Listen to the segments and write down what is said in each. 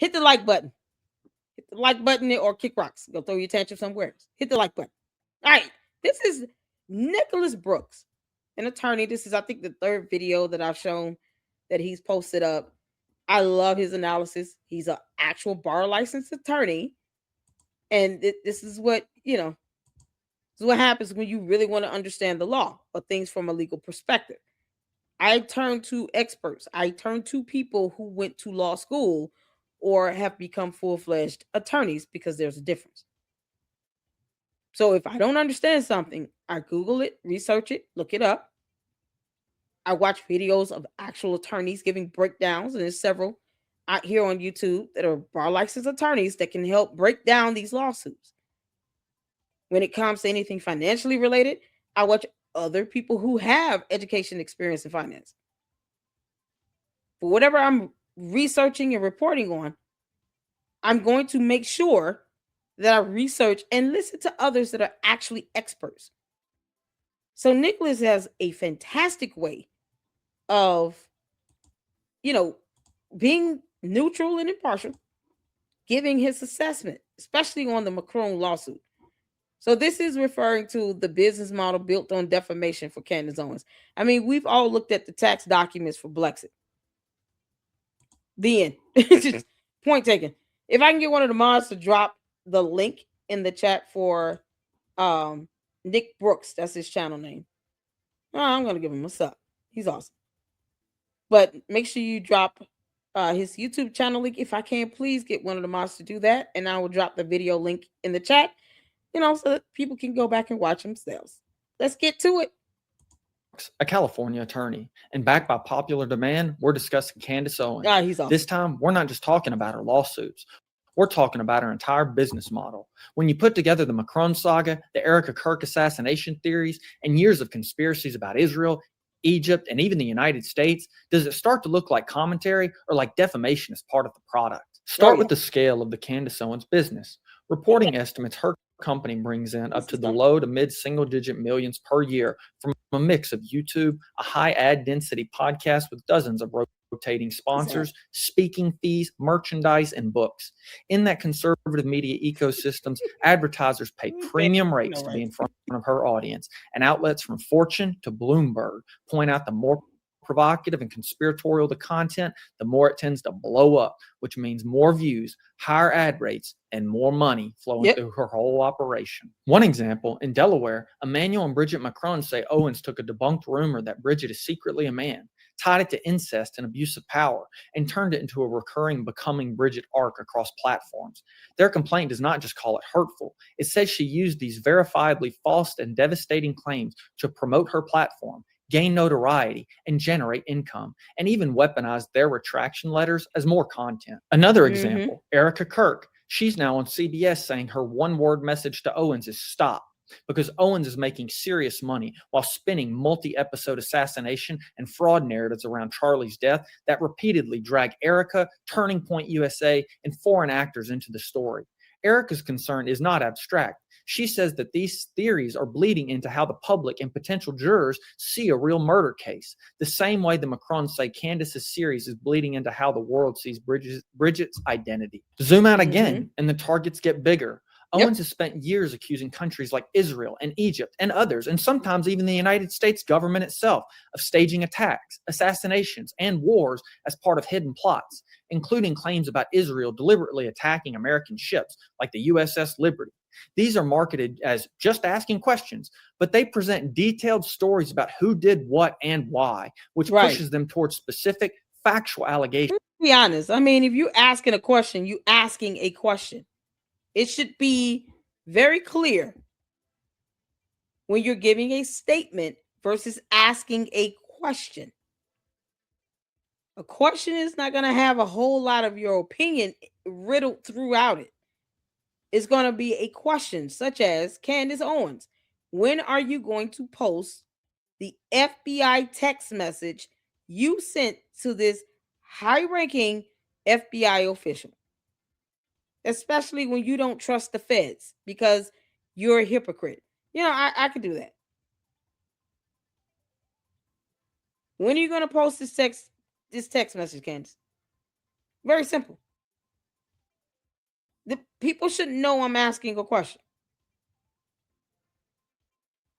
hit the like button. Hit the like button or kick rocks. Go throw your tantrum somewhere else. Hit the like button. All right. This is Nicholas Brooks, an attorney. This is, I think, the third video that I've shown that he's posted up. I love his analysis. He's an actual bar licensed attorney. And this is what, this is what happens when you really want to understand the law or things from a legal perspective. I turn to experts. I turn to people who went to law school or have become full-fledged attorneys because there's a difference. So if I don't understand something, I Google it, research it, look it up. I watch videos of actual attorneys giving breakdowns, and there's several out here on YouTube that are bar licensed attorneys that can help break down these lawsuits. When it comes to anything financially related, I watch other people who have education experience in finance. For whatever I'm researching and reporting on, I'm going to make sure that I research and listen to others that are actually experts. So Nicholas has a fantastic way of, being neutral and impartial, giving his assessment, especially on the Macron lawsuit. So this is referring to the business model built on defamation for Candace Owens. I mean, we've all looked at the tax documents for Blexit. The end. Point taken. If I can get one of the mods to drop the link in the chat for Nick Brooks, that's his channel name. I'm going to give him a sub. He's awesome. But make sure you drop his YouTube channel link. If I can, please get one of the mods to do that. And I will drop the video link in the chat, so that people can go back and watch themselves. Let's get to it. A California attorney, and backed by popular demand, we're discussing Candace Owens. He's awesome. This time, we're not just talking about her lawsuits. We're talking about her entire business model. When you put together the Macron saga, the Erica Kirk assassination theories, and years of conspiracies about Israel, Egypt, and even the United States, does it start to look like commentary or like defamation as part of the product? Start with the scale of the Candace Owens business. Reporting estimates her company brings in up to the low to mid single-digit millions per year from a mix of YouTube, a high ad density podcast with dozens of rotating sponsors, speaking fees, merchandise, and books. In that conservative media ecosystems, advertisers pay premium rates to be in front of her audience, and outlets from Fortune to Bloomberg point out the more provocative and conspiratorial the content, the more it tends to blow up, which means more views, higher ad rates, and more money flowing through her whole operation. One example, in Delaware, Emmanuel and Bridget Macron say Owens took a debunked rumor that Bridget is secretly a man, tied it to incest and abuse of power, and turned it into a recurring Becoming Bridget arc across platforms. Their complaint does not just call it hurtful. It says she used these verifiably false and devastating claims to promote her platform, gain notoriety, and generate income, and even weaponize their retraction letters as more content. Another example, Erica Kirk. She's now on CBS saying her one-word message to Owens is stop, because Owens is making serious money while spinning multi-episode assassination and fraud narratives around Charlie's death that repeatedly drag Erica, Turning Point USA, and foreign actors into the story. Erica's concern is not abstract. She says that these theories are bleeding into how the public and potential jurors see a real murder case, the same way the Macrons say Candace's series is bleeding into how the world sees Bridget's identity. Zoom out again, and the targets get bigger. Owens has spent years accusing countries like Israel and Egypt and others, and sometimes even the United States government itself, of staging attacks, assassinations, and wars as part of hidden plots, including claims about Israel deliberately attacking American ships like the USS Liberty. These are marketed as just asking questions, but they present detailed stories about who did what and why, which pushes them towards specific factual allegations. Let's be honest. I mean, if you're asking a question, you're asking a question. It should be very clear when you're giving a statement versus asking a question. A question is not going to have a whole lot of your opinion riddled throughout it. It's going to be a question such as, Candace Owens, when are you going to post the FBI text message you sent to this high-ranking FBI official? Especially when you don't trust the feds because you're a hypocrite. I could do that. When are you going to post this text message, Candace? Very simple. people should know I'm asking a question.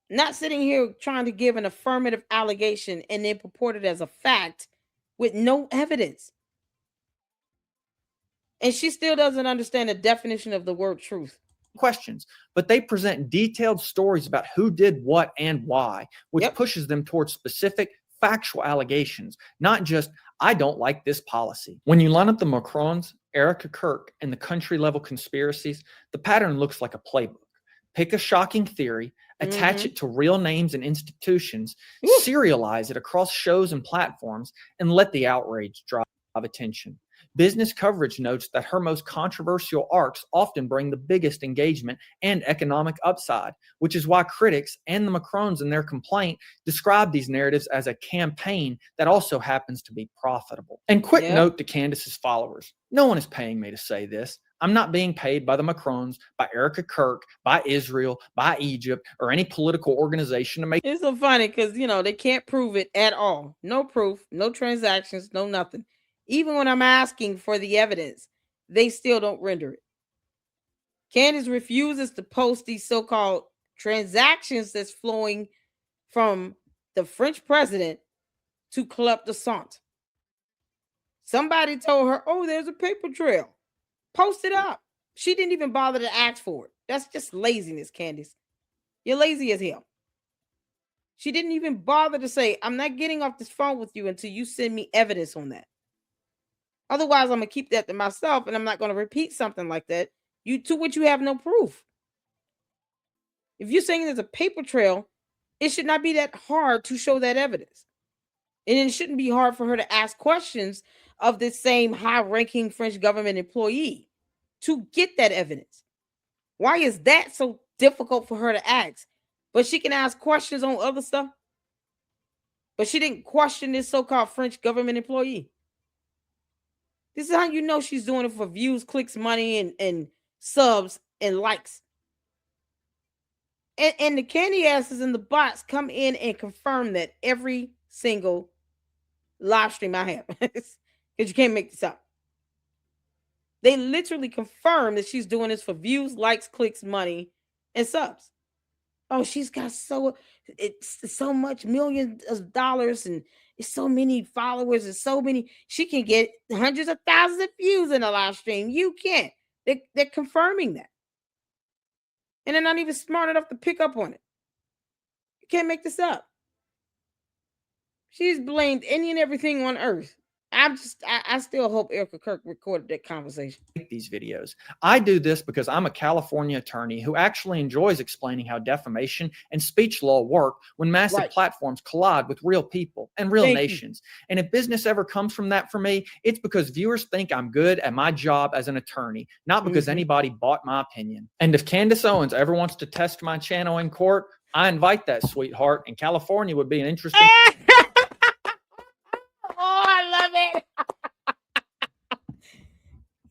Not sitting here trying to give an affirmative allegation and then purport it as a fact with no evidence. And she still doesn't understand the definition of the word truth. Questions, but they present detailed stories about who did what and why, which pushes them towards specific factual allegations, not just, I don't like this policy. When you line up the Macrons, Erica Kirk, and the country level conspiracies, the pattern looks like a playbook. Pick a shocking theory, attach it to real names and institutions, serialize it across shows and platforms, and let the outrage drive attention. Business coverage notes that her most controversial arcs often bring the biggest engagement and economic upside, which is why critics and the Macrons in their complaint describe these narratives as a campaign that also happens to be profitable. And quick note to Candace's followers, no one is paying me to say this. I'm not being paid by the Macrons, by Erica Kirk, by Israel, by Egypt, or any political organization to make. It's so funny because, they can't prove it at all. No proof, no transactions, no nothing. Even when I'm asking for the evidence, they still don't render it. Candace refuses to post these so-called transactions that's flowing from the French president to Club de Sant. Somebody told her, oh, there's a paper trail. Post it up. She didn't even bother to ask for it. That's just laziness, Candace. You're lazy as hell. She didn't even bother to say, I'm not getting off this phone with you until you send me evidence on that. Otherwise, I'm going to keep that to myself, and I'm not going to repeat something like that, to which you have no proof. If you're saying there's a paper trail, it should not be that hard to show that evidence. And it shouldn't be hard for her to ask questions of this same high-ranking French government employee to get that evidence. Why is that so difficult for her to ask? But she can ask questions on other stuff. But she didn't question this so-called French government employee. This is how you know she's doing it for views, clicks, money, and subs and likes. And the candy asses in the bots come in and confirm that every single live stream I have. Because you can't make this up. They literally confirm that she's doing this for views, likes, clicks, money, and subs. Oh, she's got so much millions of dollars and it's so many followers and so many. She can get hundreds of thousands of views in a live stream. You can't. They're confirming that. And they're not even smart enough to pick up on it. You can't make this up. She's blamed any and everything on earth. I still hope Erica Kirk recorded that conversation. These videos. I do this because I'm a California attorney who actually enjoys explaining how defamation and speech law work when massive platforms collide with real people and real nations. And if business ever comes from that for me, it's because viewers think I'm good at my job as an attorney, not because anybody bought my opinion. And if Candace Owens ever wants to test my channel in court, I invite that sweetheart, and California would be an interesting.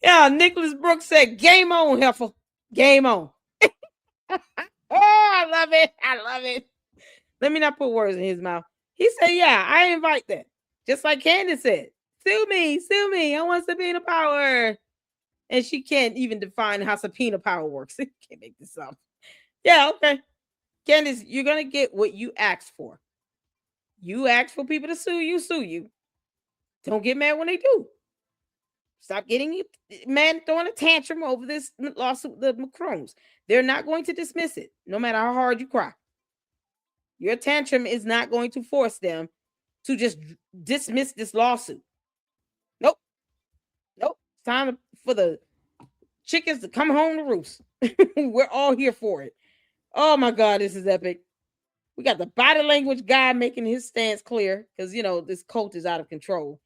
Yeah, Nicholas Brooks said, game on, heifer. Game on. I love it. I love it. Let me not put words in his mouth. He said, yeah, I invite that. Just like Candace said, sue me. I want subpoena power. And she can't even define how subpoena power works. Can't make this up. Yeah, okay. Candace, you're going to get what you asked for. You asked for people to sue you. Don't get mad when they do. Stop getting mad, throwing a tantrum over this lawsuit, the Macrons. They're not going to dismiss it, no matter how hard you cry. Your tantrum is not going to force them to just dismiss this lawsuit. Nope. It's time for the chickens to come home to roost. We're all here for it. Oh my God, this is epic. We got the body language guy making his stance clear because, this cult is out of control.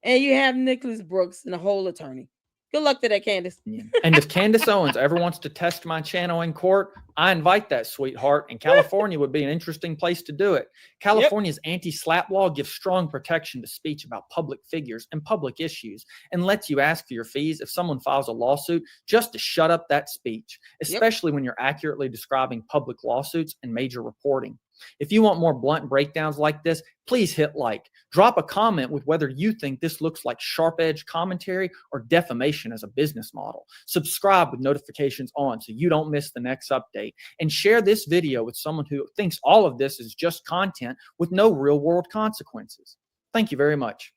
And you have Nicholas Brooks and the whole attorney. Good luck to that, Candace. And if Candace Owens ever wants to test my channel in court, I invite that sweetheart, and California would be an interesting place to do it. California's anti-SLAPP law gives strong protection to speech about public figures and public issues and lets you ask for your fees if someone files a lawsuit just to shut up that speech, especially when you're accurately describing public lawsuits and major reporting. If you want more blunt breakdowns like this, please hit like. Drop a comment with whether you think this looks like sharp edge commentary or defamation as a business model. Subscribe with notifications on so you don't miss the next update. And share this video with someone who thinks all of this is just content with no real world consequences. Thank you very much.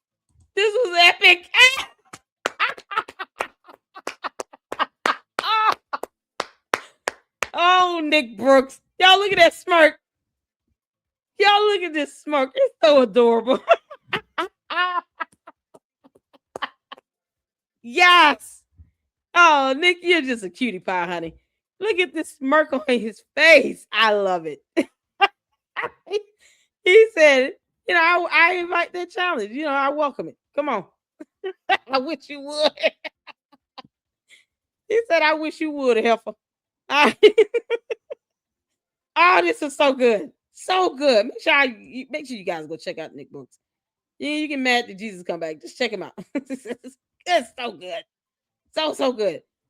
This was epic. Oh, Nick Brooks. Y'all look at that smirk. Y'all look at this smirk. It's so adorable. Yes. Oh, Nick, you're just a cutie pie, honey. Look at this smirk on his face. I love it. He said, you know, I invite that challenge. You know, I welcome it. Come on. I wish you would. He said, I wish you would, heifer. Oh, this is so good. So good. Make sure you guys go check out Nick Brooks. Yeah, you get mad that Jesus come back. Just check him out. It's so good. So good.